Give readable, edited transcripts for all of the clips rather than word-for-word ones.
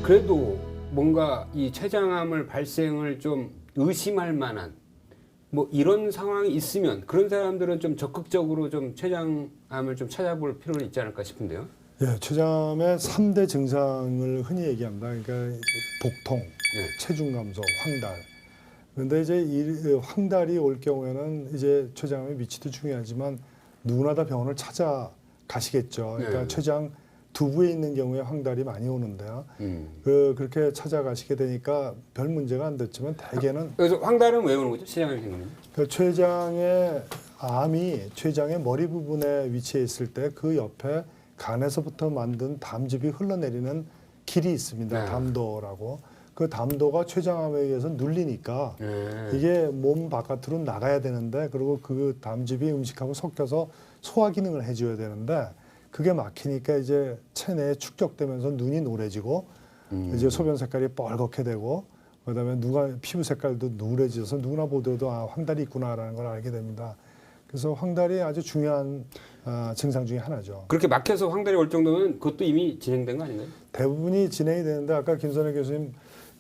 그래도 뭔가 이 췌장암을 발생을 좀 의심할 만한 뭐 이런 상황이 있으면 그런 사람들은 좀 적극적으로 좀 췌장암을 좀 찾아볼 필요는 있지 않을까 싶은데요. 예, 췌장암의 3대 증상을 흔히 얘기합니다. 그러니까 복통, 체중 감소, 황달. 그런데 이제 이 황달이 올 경우에는 이제 췌장암의 위치도 중요하지만 누구나 다 병원을 찾아가시겠죠. 그러니까 췌장 두부에 있는 경우에 황달이 많이 오는데요. 그렇게 찾아가시게 되니까 별 문제가 안 됐지만 대개는 그래서 황달은 왜 오는 거죠? 췌장암이 생기는? 그 췌장의 암이 췌장의 머리 부분에 위치해 있을 때 그 옆에 간에서부터 만든 담즙이 흘러내리는 길이 있습니다. 담도라고. 그 담도가 췌장암에 의해서 눌리니까 이게 몸 바깥으로 나가야 되는데 그리고 그 담즙이 음식하고 섞여서 소화 기능을 해줘야 되는데 그게 막히니까 이제 체내에 축적되면서 눈이 노래지고 이제 소변 색깔이 뻘겋게 되고 그다음에 누가 피부 색깔도 누래져서 누구나 보더라도 아 황달이 있구나라는 걸 알게 됩니다. 그래서 황달이 아주 중요한 증상 중에 하나죠. 그렇게 막혀서 황달이 올 정도면 그것도 이미 진행된 거 아닌가요? 대부분이 진행이 되는데 아까 김선혜 교수님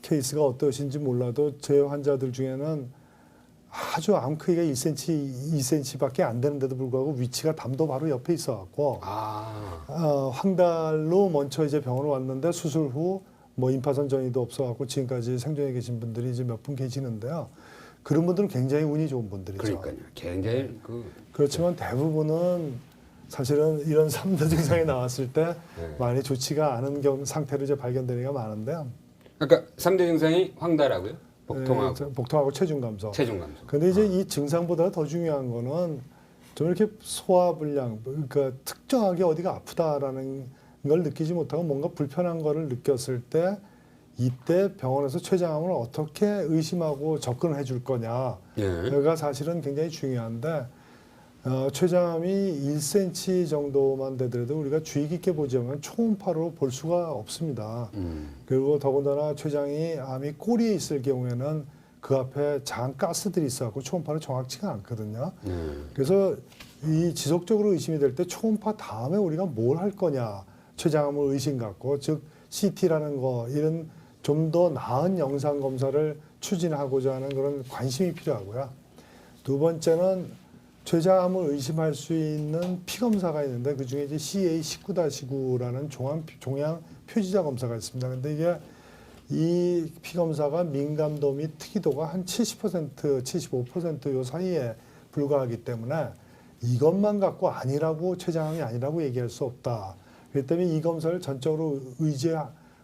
케이스가 어떠신지 몰라도 제 환자들 중에는 아주 암 크기가 1cm, 2cm밖에 안 되는데도 불구하고 위치가 담도 바로 옆에 있어갖고 황달로 먼저 이제 병원을 왔는데 수술 후 뭐 임파선 전이도 없어갖고 지금까지 생존해 계신 분들이 이제 몇 분 계시는데요. 그런 분들은 굉장히 운이 좋은 분들이죠. 그러니까요. 굉장히 그렇지만 대부분은 사실은 이런 3대 증상이 나왔을 때 많이 좋지가 않은 상태로 이제 발견되는 게 많은데요. 그러니까 3대 증상이 황달하고요. 복통하고. 네, 복통하고 체중 감소. 체중 감소. 근데 이제 이 증상보다 더 중요한 거는 좀 이렇게 소화불량, 그러니까 특정하게 어디가 아프다라는 걸 느끼지 못하고 뭔가 불편한 거를 느꼈을 때 이때 병원에서 췌장암을 어떻게 의심하고 접근을 해줄 거냐. 여기가 사실은 굉장히 중요한데 췌장암이 1cm 정도만 되더라도 우리가 주의 깊게 보자면 초음파로 볼 수가 없습니다. 그리고 더군다나 췌장이 암이 꼬리에 있을 경우에는 그 앞에 장 가스들이 있어갖고 초음파는 정확치가 않거든요. 그래서 이 지속적으로 의심이 될 때 초음파 다음에 우리가 뭘 할 거냐. 췌장암을 의심 갖고 즉 CT라는 거 이런 좀 더 나은 영상 검사를 추진하고자 하는 그런 관심이 필요하고요. 두 번째는 췌장암을 의심할 수 있는 피 검사가 있는데 그 중에 이제 CA19-9라는 종양 표지자 검사가 있습니다. 근데 이게 이 피 검사가 민감도 및 특이도가 한 70%, 75%요 사이에 불과하기 때문에 이것만 갖고 아니라고 췌장암이 아니라고 얘기할 수 없다. 그렇기 때문에 이 검사를 전적으로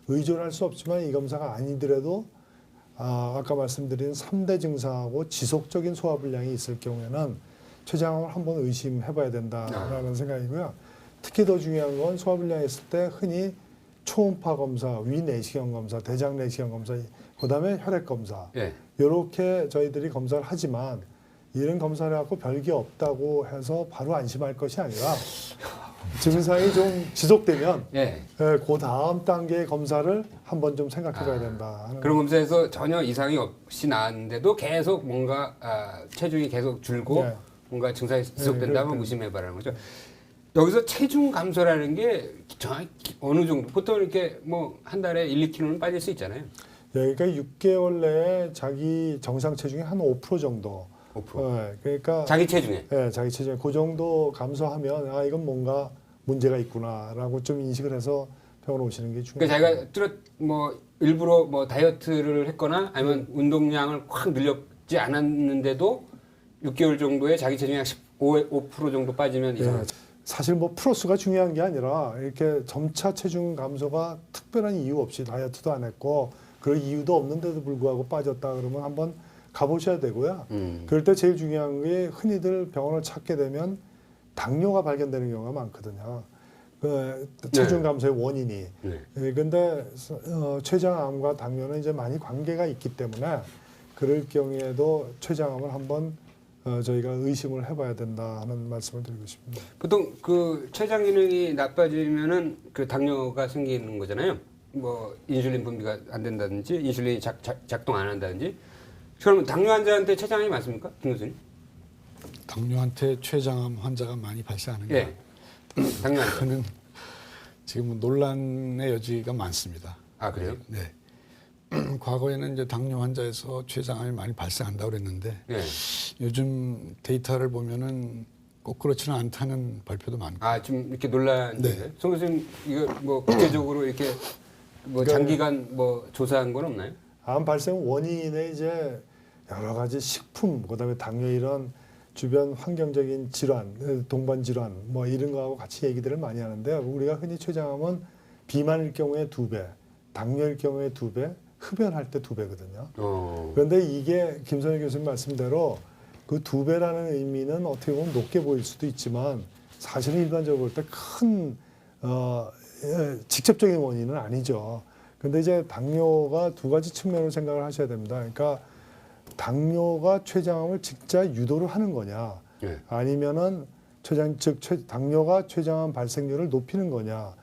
의존할 수 없지만 이 검사가 아니더라도 아까 말씀드린 3대 증상하고 지속적인 소화불량이 있을 경우에는 췌장암을 한번 의심해봐야 된다라는 생각이고요. 특히 더 중요한 건 소화불량이 있을 때 흔히 초음파 검사, 위내시경 검사, 대장 내시경 검사, 그다음에 혈액 검사 이렇게 저희들이 검사를 하지만 이런 검사를 갖고 별게 없다고 해서 바로 안심할 것이 아니라 증상이 좀 지속되면 그 다음 단계의 검사를 한번 좀 생각해봐야 된다. 그런 검사에서 전혀 이상이 없이 나왔는데도 계속 뭔가 체중이 계속 줄고 뭔가 증상이 지속된다면 의심해봐라는 거죠. 여기서 체중 감소라는 게 정확히 어느 정도? 보통 이렇게 뭐 한 달에 1, 2kg는 빠질 수 있잖아요. 그러니까 6개월 내에 자기 정상 체중의 한 5% 정도. 5%. 그러니까 자기 체중에. 네, 자기 체중에 그 정도 감소하면 이건 뭔가 문제가 있구나라고 좀 인식을 해서 병원 오시는 게 중요해요. 그러니까 자기가 뭐 일부러 뭐 다이어트를 했거나 아니면 운동량을 확 늘렸지 않았는데도 6개월 정도에 자기 체중이 약 5% 정도 빠지면 이상하죠. 사실 뭐 프로수가 중요한 게 아니라 이렇게 점차 체중 감소가 특별한 이유 없이 다이어트도 안 했고 그럴 이유도 없는데도 불구하고 빠졌다 그러면 한번 가보셔야 되고요. 그럴 때 제일 중요한 게 흔히들 병원을 찾게 되면 당뇨가 발견되는 경우가 많거든요. 그 체중 감소의 원인이. 근데 췌장암과 당뇨는 이제 많이 관계가 있기 때문에 그럴 경우에도 췌장암을 한번 저희가 의심을 해봐야 된다 하는 말씀을 드리고 싶습니다. 보통 그 췌장 기능이 나빠지면은 그 당뇨가 생기는 거잖아요. 뭐 인슐린 분비가 안 된다든지 인슐린이 작동 안 한다든지. 그러면 당뇨 환자한테 췌장암이 많습니까, 김 교수님? 당뇨한테 췌장암 환자가 많이 발생하는가? 당뇨 환자. 그는 지금 논란의 여지가 많습니다. 아, 그래요? 네. 과거에는 이제 당뇨 환자에서 췌장암이 많이 발생한다고 그랬는데 네. 요즘 데이터를 보면은 꼭 그렇지는 않다는 발표도 많고. 아, 좀 이렇게 논란인데. 네. 송 교수님, 이거 뭐 국제적으로 이렇게 뭐 장기간 뭐 조사한 건 없나요? 암 발생 원인에 이제 여러 가지 식품, 그다음에 당뇨 이런 주변 환경적인 질환, 동반 질환 뭐 이런 거하고 같이 얘기들을 많이 하는데 우리가 흔히 췌장암은 비만일 경우에 2배, 당뇨일 경우에 2배, 흡연할 때 2배거든요. 그런데 이게 김선일 교수님 말씀대로 그 2배라는 의미는 어떻게 보면 높게 보일 수도 있지만 사실은 일반적으로 볼 때 큰 직접적인 원인은 아니죠. 근데 이제 당뇨가 두 가지 측면으로 생각을 하셔야 됩니다. 그러니까 당뇨가 췌장암을 직접 유도를 하는 거냐, 네. 아니면은 당뇨가 췌장암 발생률을 높이는 거냐,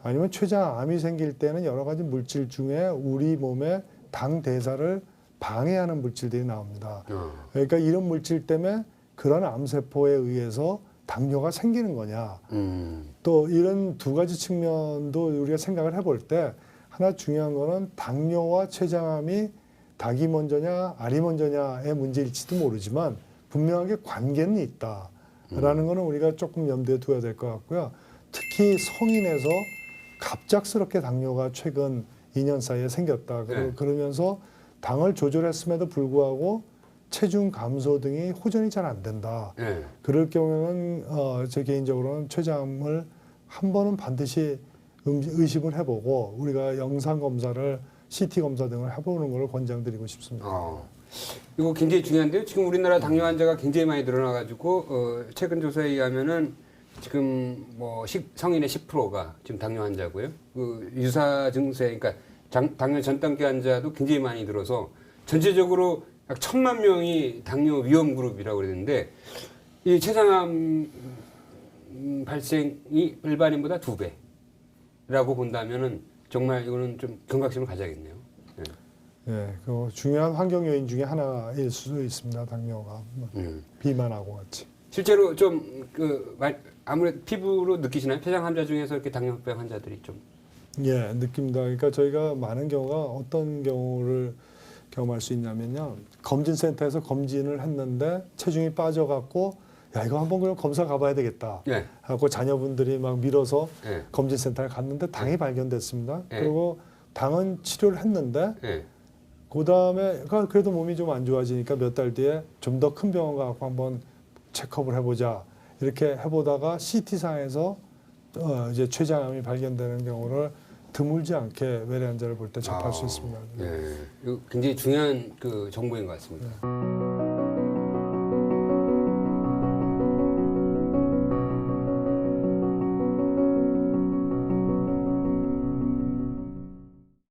아니면 췌장암이 생길 때는 여러 가지 물질 중에 우리 몸의 당 대사를 방해하는 물질들이 나옵니다. 그러니까 이런 물질 때문에 그런 암세포에 의해서 당뇨가 생기는 거냐. 또 이런 두 가지 측면도 우리가 생각을 해볼 때 하나 중요한 거는 당뇨와 췌장암이 닭이 먼저냐 알이 먼저냐의 문제일지도 모르지만 분명하게 관계는 있다라는 거는 우리가 조금 염두에 두어야 될 것 같고요. 특히 성인에서 갑작스럽게 당뇨가 최근 2년 사이에 생겼다. 네. 그러면서 당을 조절했음에도 불구하고 체중 감소 등이 호전이 잘 안 된다. 네. 그럴 경우는 제 개인적으로는 췌장암을 한 번은 반드시 의심을 해보고 우리가 영상 검사를 CT 검사 등을 해보는 것을 권장드리고 싶습니다. 이거 굉장히 중요한데요. 지금 우리나라 당뇨 환자가 굉장히 많이 늘어나가지고 최근 조사에 의하면은 지금 뭐 성인의 10%가 지금 당뇨 환자고요. 그 유사 증세, 그러니까 당뇨 전 단계 환자도 굉장히 많이 늘어서 전체적으로 약 1,000만 명이 당뇨 위험 그룹이라고 그랬는데 이 췌장암 발생이 일반인보다 2배라고 본다면은 정말 이거는 좀 경각심을 가져야겠네요. 네. 네, 그 중요한 환경 요인 중에 하나일 수도 있습니다. 당뇨가 비만하고 같이. 실제로 좀 아무래도 피부로 느끼시나요? 췌장 환자 중에서 이렇게 당뇨병 환자들이 좀. 예, 느낍니다. 그러니까 저희가 많은 경우가 어떤 경우를 경험할 수 있냐면요. 검진센터에서 검진을 했는데 체중이 빠져갖고 야 이거 한번 그럼 검사 가봐야 되겠다. 네. 하고 자녀분들이 막 밀어서 네. 검진센터에 갔는데 당이 발견됐습니다. 네. 그리고 당은 치료를 했는데 네. 그 다음에 그래도 몸이 좀 안 좋아지니까 몇 달 뒤에 좀 더 큰 병원 가고 한번 체크업을 해보자 이렇게 해보다가 CT상에서 이제 췌장암이 발견되는 경우를 드물지 않게 외래 환자를 볼 때 접할 수 있습니다. 네. 이거 굉장히 중요한 그 정보인 것 같습니다.